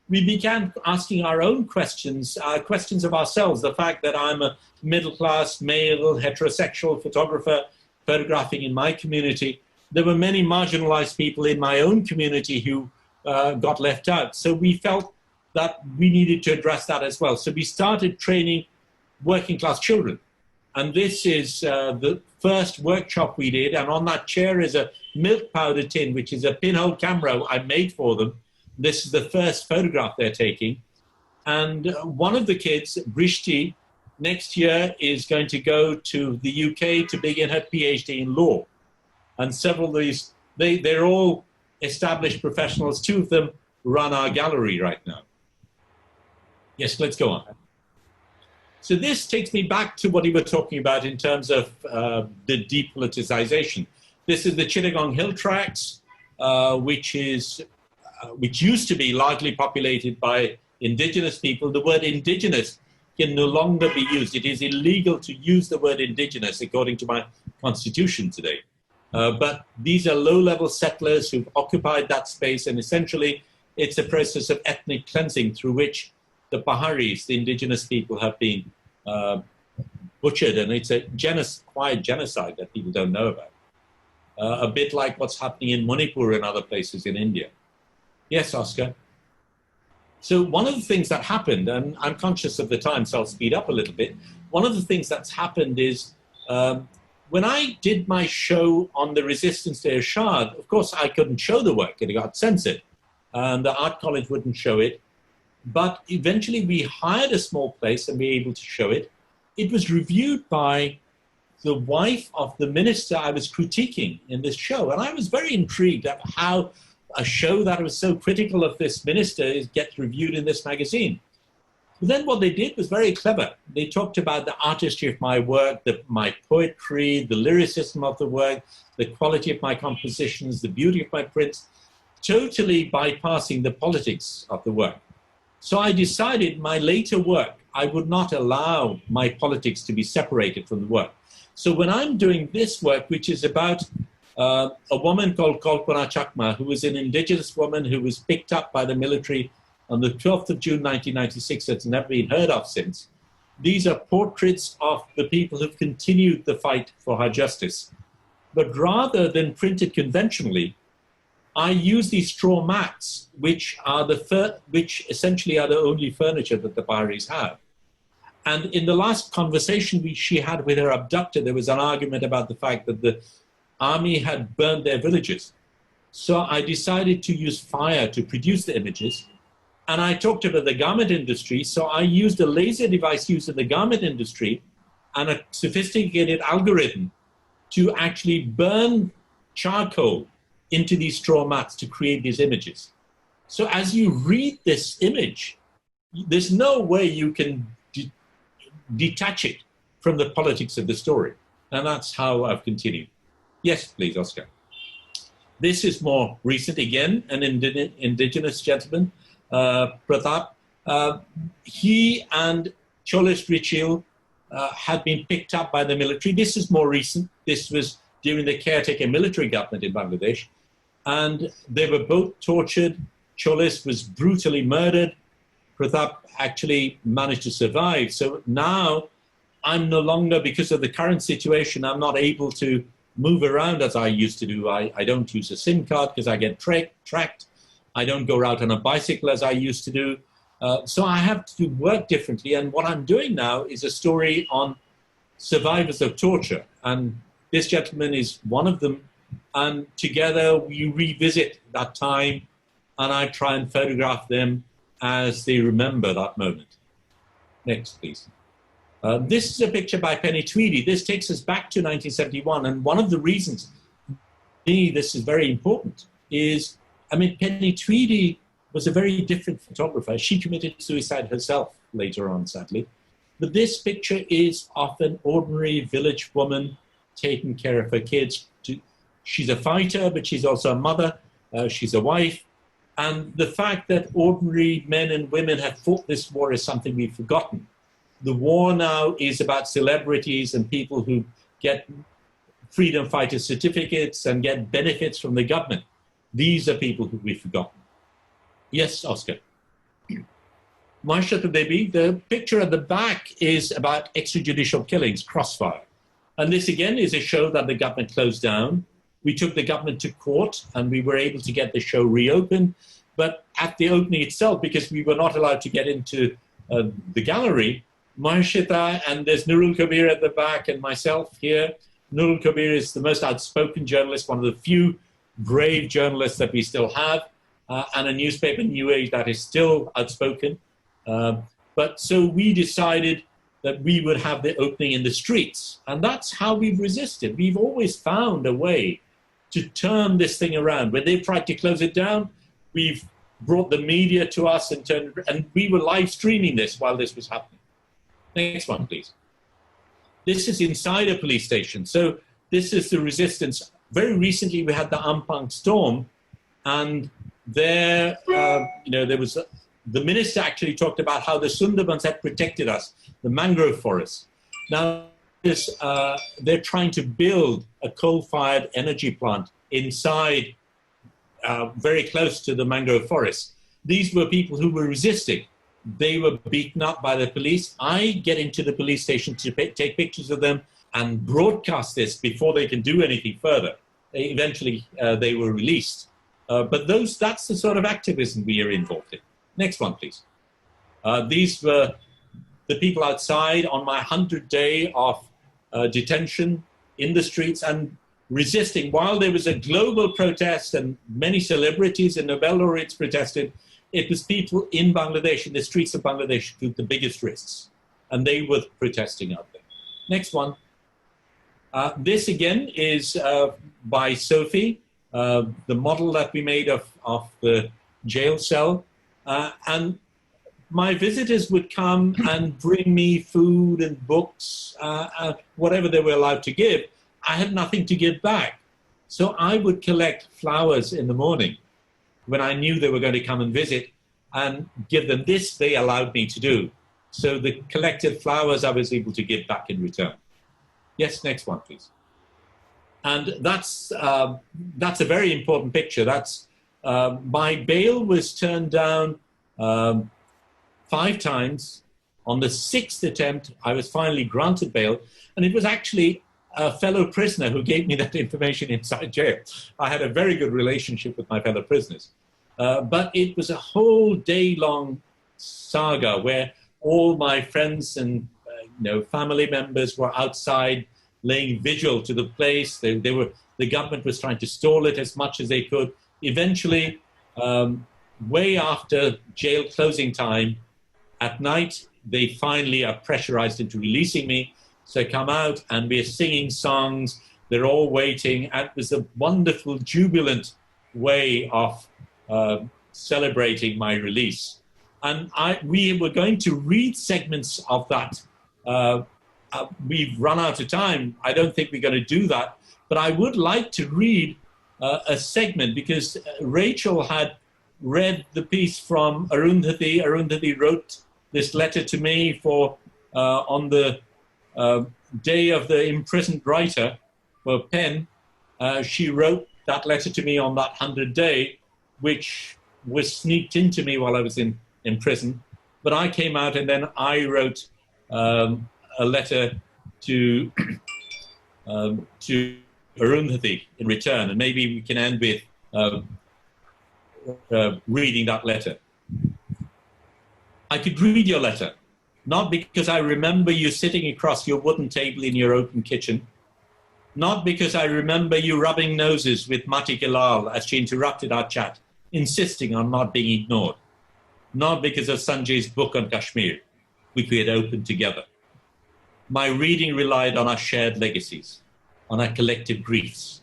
we began asking our own questions, questions of ourselves. The fact that I'm a middle-class, male, heterosexual photographer photographing in my community. There were many marginalized people in my own community who got left out. So we felt that we needed to address that as well. So we started training working-class children. And this is the first workshop we did. And on that chair is a milk powder tin, which is a pinhole camera I made for them. This is the first photograph they're taking. And one of the kids, Brishti, next year is going to go to the UK to begin her PhD in law. And several of these, they're all established professionals. Two of them run our gallery right now. Yes, let's go on. So this takes me back to what we were talking about in terms of the depoliticization. This is the Chittagong Hill Tracts, which used to be largely populated by indigenous people. The word indigenous can no longer be used. It is illegal to use the word indigenous according to my constitution today. But these are low-level settlers who've occupied that space, and essentially it's a process of ethnic cleansing through which the Paharis, the indigenous people, have been butchered, and it's a quiet genocide that people don't know about. A bit like what's happening in Manipur and other places in India. Yes, Oscar? So one of the things that happened, and I'm conscious of the time, so I'll speed up a little bit. One of the things that's happened is when I did my show on the resistance to Irshad, of course, I couldn't show the work. It got censored. And the art college wouldn't show it. But eventually we hired a small place and we were able to show it. It was reviewed by the wife of the minister I was critiquing in this show. And I was very intrigued at how a show that was so critical of this minister gets reviewed in this magazine. But then what they did was very clever. They talked about the artistry of my work, my poetry, the lyricism of the work, the quality of my compositions, the beauty of my prints, totally bypassing the politics of the work. So I decided my later work, I would not allow my politics to be separated from the work. So when I'm doing this work, which is about a woman called Kalpana Chakma, who was an indigenous woman who was picked up by the military on the 12th of June, 1996, that's never been heard of since. These are portraits of the people who've continued the fight for her justice. But rather than printed conventionally, I use these straw mats, which essentially are the only furniture that the Paharis have. And in the last conversation she had with her abductor, there was an argument about the fact that the army had burned their villages. So I decided to use fire to produce the images. And I talked about the garment industry. So I used a laser device used in the garment industry and a sophisticated algorithm to actually burn charcoal into these straw mats to create these images. So as you read this image, there's no way you can detach it from the politics of the story. And that's how I've continued. Yes, please, Oscar. This is more recent. Again, an indigenous gentleman, Pratap. He and Cholis Richil had been picked up by the military. This is more recent. This was during the caretaker military government in Bangladesh. And they were both tortured. Cholis was brutally murdered. Pratap actually managed to survive. So now I'm no longer, because of the current situation, I'm not able to move around as I used to do. I don't use a SIM card because I get tracked. I don't go out on a bicycle as I used to do. So I have to work differently. And what I'm doing now is a story on survivors of torture. And this gentleman is one of them. And together we revisit that time and I try and photograph them as they remember that moment. Next, please. This is a picture by Penny Tweedy. This takes us back to 1971. And one of the reasons this is very important is, Penny Tweedy was a very different photographer. She committed suicide herself later on, sadly. But this picture is of an ordinary village woman taking care of her kids. She's a fighter, but she's also a mother. She's a wife. And the fact that ordinary men and women have fought this war is something we've forgotten. The war now is about celebrities and people who get freedom fighter certificates and get benefits from the government. These are people who we've forgotten. Yes, Oscar. Marsha Devi, the picture at the back is about extrajudicial killings, Crossfire. And this again is a show that the government closed down. We took the government to court and we were able to get the show reopened. But at the opening itself, because we were not allowed to get into the gallery, Marshita, and there's Nurul Kabir at the back and myself here. Nurul Kabir is the most outspoken journalist, one of the few brave journalists that we still have, and a newspaper, New Age, that is still outspoken. But so we decided that we would have the opening in the streets. And that's how we've resisted. We've always found a way to turn this thing around. When they tried to close it down, we've brought the media to us and we were live streaming this while this was happening. Next one, please. This is inside a police station. So this is the resistance. Very recently, we had the Ampang storm, and there, there was the minister actually talked about how the Sundarbans had protected us, the mangrove forests. Now, they're trying to build a coal-fired energy plant inside, very close to the mangrove forest. these were people who were resisting. They were beaten up by the police. I get into the police station to take pictures of them and broadcast this before they can do anything further. Eventually, they were released. But that's the sort of activism we are involved in. Next one, please. These were the people outside on my 100th day of detention in the streets and resisting. While there was a global protest and many celebrities and Nobel laureates protested, it was people in Bangladesh, in the streets of Bangladesh, who took the biggest risks. And they were protesting out there. Next one. This again is by Sophie, the model that we made of the jail cell. And my visitors would come and bring me food and books, whatever they were allowed to give. I had nothing to give back. So I would collect flowers in the morning when I knew they were going to come and visit and give them. This they allowed me to do. So the collected flowers I was able to give back in return. Yes, next one, please. And that's a very important picture. That's my bail was turned down 5 times. On the 6th attempt, I was finally granted bail, and it was actually a fellow prisoner who gave me that information inside jail. I had a very good relationship with my fellow prisoners. But it was a whole day-long saga where all my friends and family members were outside laying vigil to the place. The government was trying to stall it as much as they could. Eventually, way after jail closing time, at night, they finally are pressurized into releasing me. So I come out and we're singing songs. They're all waiting. And it was a wonderful, jubilant way of celebrating my release. And we were going to read segments of that. We've run out of time. I don't think we're going to do that. But I would like to read a segment because Rachel had read the piece from Arundhati. Arundhati wrote this letter to me on the day of the imprisoned writer for pen. She wrote that letter to me on that 100th day, which was sneaked into me while I was in prison. But I came out and then I wrote a letter to Arundhati in return. And maybe we can end with reading that letter. I could read your letter, not because I remember you sitting across your wooden table in your open kitchen, not because I remember you rubbing noses with Mati Gilal as she interrupted our chat, insisting on not being ignored, not because of Sanjay's book on Kashmir, which we had opened together. My reading relied on our shared legacies, on our collective griefs,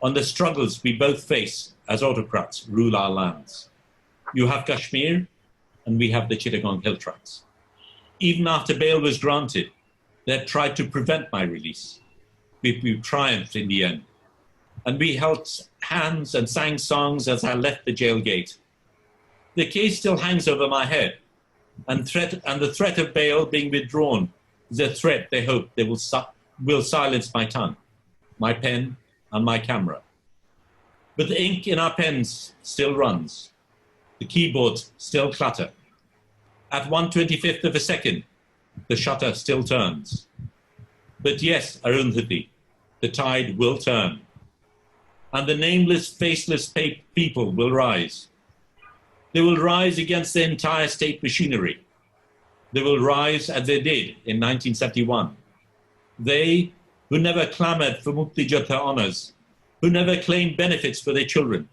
on the struggles we both face as autocrats rule our lands. You have Kashmir, and we have the Chittagong Hill Tracts. Even after bail was granted, they had tried to prevent my release. We triumphed in the end. And we held hands and sang songs as I left the jail gate. The case still hangs over my head, and the threat of bail being withdrawn is a threat they hope they will silence my tongue, my pen, and my camera. But the ink in our pens still runs. The keyboards still clatter. At 1/25th of a second, the shutter still turns. But yes, Arundhati, the tide will turn. And the nameless, faceless people will rise. They will rise against the entire state machinery. They will rise as they did in 1971. They who never clamored for Mukti Jodha honors, who never claimed benefits for their children,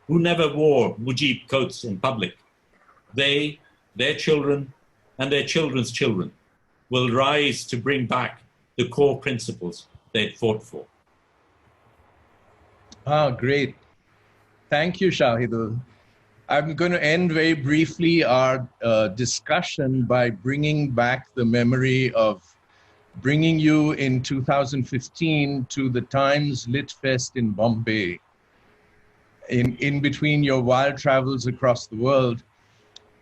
who never wore mujib coats in public. They, their children, and their children's children will rise to bring back the core principles they'd fought for. Ah, great. Thank you, Shahidul. I'm going to end very briefly our discussion by bringing back the memory of bringing you in 2015 to the Times Lit Fest in Bombay. In between your wild travels across the world.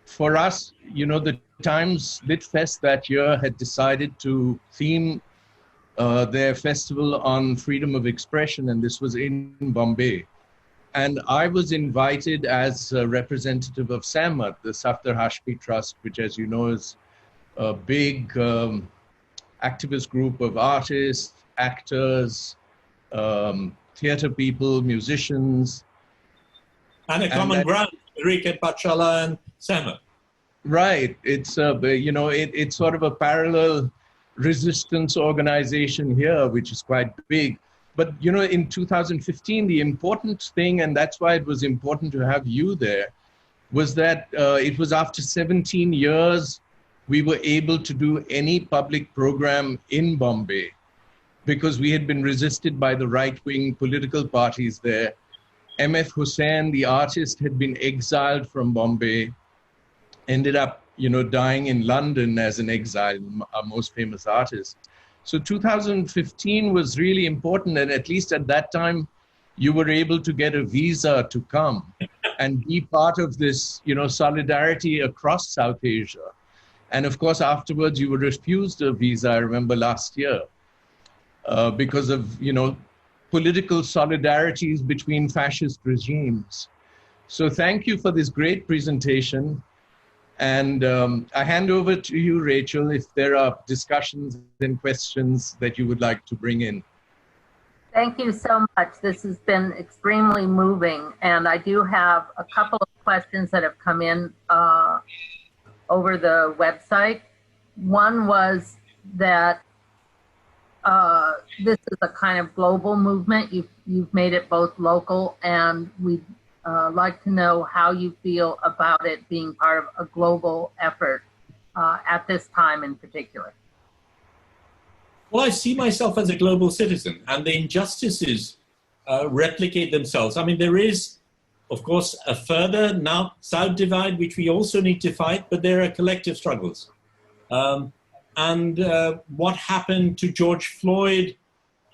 For us, the Times Lit Fest that year had decided to theme their festival on freedom of expression, and this was in Bombay. And I was invited as a representative of SAMAT, the Safdar Hashmi Trust, which, as you know, is a big activist group of artists, actors, theater people, musicians. And a common ground, Riket Pachala and SAMAT. Right. It's, it's sort of a parallel resistance organization here, which is quite big. But, in 2015, the important thing, and that's why it was important to have you there, was that it was after 17 years we were able to do any public program in Bombay, because we had been resisted by the right-wing political parties there. M.F. Hussain, the artist, had been exiled from Bombay, ended up, dying in London as an exile, our most famous artist. So 2015 was really important, and at least at that time, you were able to get a visa to come and be part of this, solidarity across South Asia. And of course, afterwards, you were refused a visa, I remember last year, because of, political solidarities between fascist regimes. So thank you for this great presentation. And I hand over to you, Rachel, if there are discussions and questions that you would like to bring in. Thank you so much. This has been extremely moving. And I do have a couple of questions that have come in over the website. One was that this is a kind of global movement. You've made it both local, and we'd like to know how you feel about it being part of a global effort at this time in particular. Well, I see myself as a global citizen, and the injustices replicate themselves. I mean, there is, of course, a further North-South divide, which we also need to fight, but there are collective struggles. What happened to George Floyd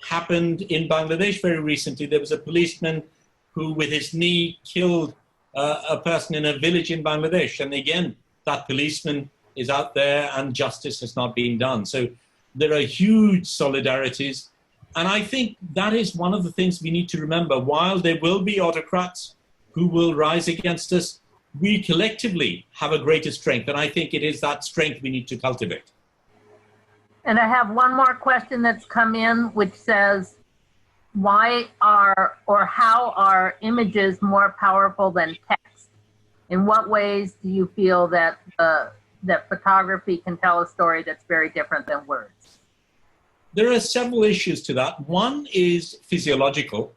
happened in Bangladesh very recently. There was a policeman who, with his knee, killed a person in a village in Bangladesh. And again, that policeman is out there and justice has not been done. So there are huge solidarities. And I think that is one of the things we need to remember. While there will be autocrats who will rise against us, we collectively have a greater strength. And I think it is that strength we need to cultivate. And I have one more question that's come in, which says, why are, or how are images more powerful than text? In what ways do you feel that that photography can tell a story that's very different than words? There are several issues to that. One is physiological.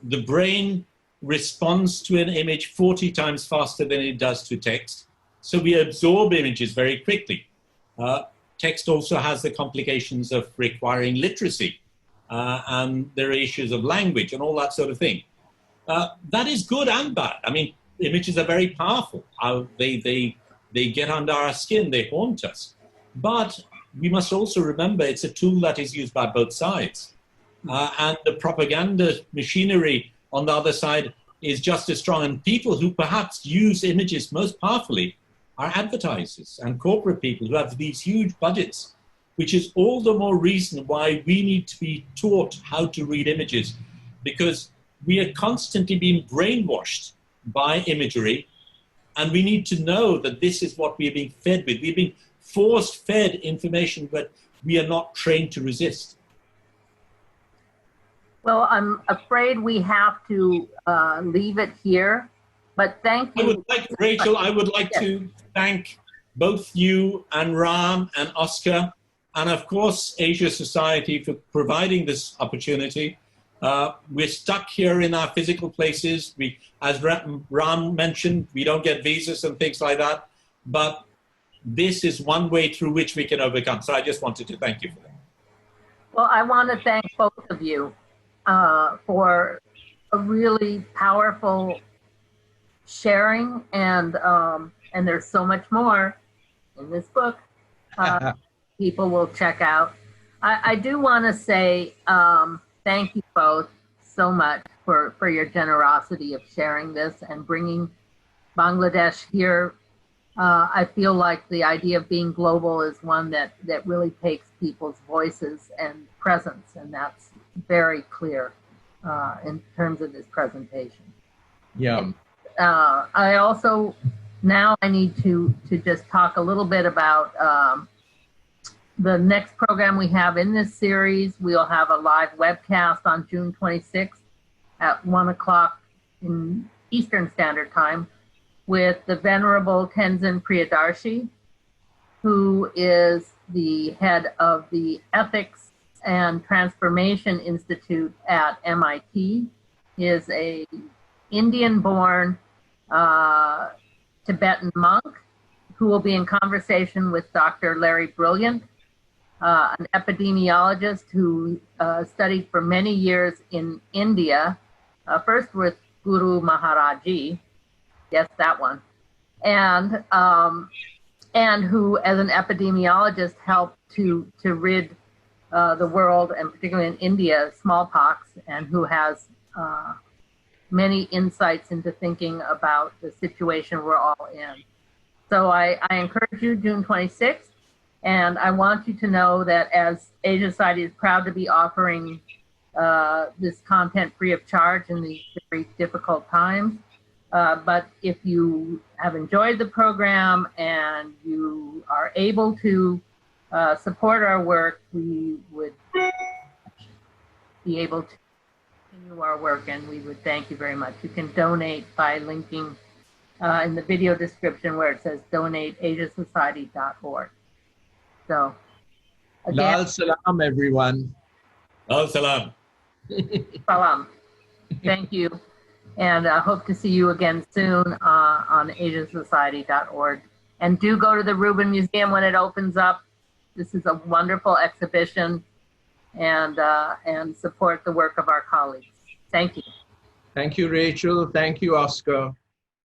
The brain responds to an image 40 times faster than it does to text. So we absorb images very quickly. Text also has the complications of requiring literacy. And there are issues of language and all that sort of thing. That is good and bad. I mean, images are very powerful. They get under our skin, they haunt us. But we must also remember it's a tool that is used by both sides. And the propaganda machinery on the other side is just as strong. And people who perhaps use images most powerfully are advertisers and corporate people who have these huge budgets, which is all the more reason why we need to be taught how to read images, because we are constantly being brainwashed by imagery, and we need to know that this is what we are being fed with. We're being force-fed information, but we are not trained to resist. Well, I'm afraid we have to leave it here, but thank you. Rachel, I would like to thank both you and Ram and Oscar, and of course, Asia Society for providing this opportunity. We're stuck here in our physical places. As Ram mentioned, we don't get visas and things like that, but this is one way through which we can overcome. So I just wanted to thank you for that. Well, I want to thank both of you for a really powerful sharing, and there's so much more in this book. People will check out. I do want to say thank you both so much for your generosity of sharing this and bringing Bangladesh here. I feel like the idea of being global is one that really takes people's voices and presence, and that's very clear in terms of this presentation. Yeah. I also, now I need to just talk a little bit about the next program we have in this series. We'll have a live webcast on June 26th at 1 o'clock in Eastern Standard Time with the Venerable Tenzin Priyadarshi, who is the head of the Ethics and Transformation Institute at MIT. He is a Indian-born Tibetan monk who will be in conversation with Dr. Larry Brilliant, an epidemiologist who studied for many years in India, first with Guru Maharaji, yes, that one, and who, as an epidemiologist, helped to rid the world, and particularly in India, smallpox, and who has many insights into thinking about the situation we're all in. So I encourage you, June 26th, and I want you to know that as Asia Society is proud to be offering this content free of charge in these very difficult times. But if you have enjoyed the program and you are able to support our work, we would be able to continue our work, and we would thank you very much. You can donate by linking in the video description where it says donate asiasociety.org. So, again, Lal Salam, everyone. Lal Salam. Salam. Thank you. And I hope to see you again soon on asiasociety.org. And do go to the Rubin Museum when it opens up. This is a wonderful exhibition, and support the work of our colleagues. Thank you. Thank you, Rachel. Thank you, Oscar.